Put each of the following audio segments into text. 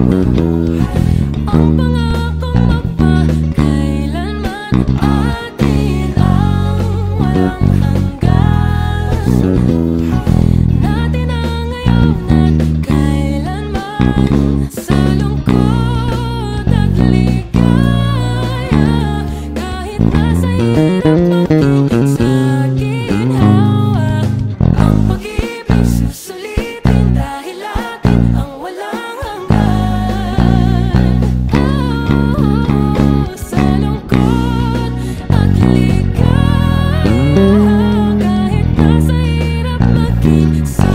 Ang pangakong magpakailanman atin ang walang hanggan. Natin ang ngayon at kailanman, sa lungkot at ligaya, kahit nasa hirap at sa ginhawa. Ang pag-ibig susulitin dahil atin ang walang hanggan. Sa lungkot at ligaya, kahit nasa hirap maging sa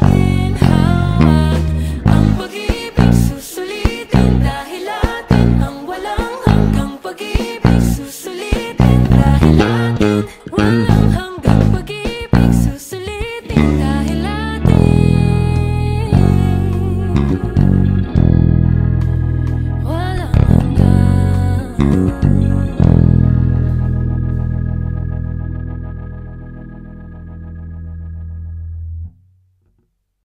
ginhawa. Ang pag-ibig susulitin dahil atin ang walang hanggang. Pag-ibig susulitin dahil atin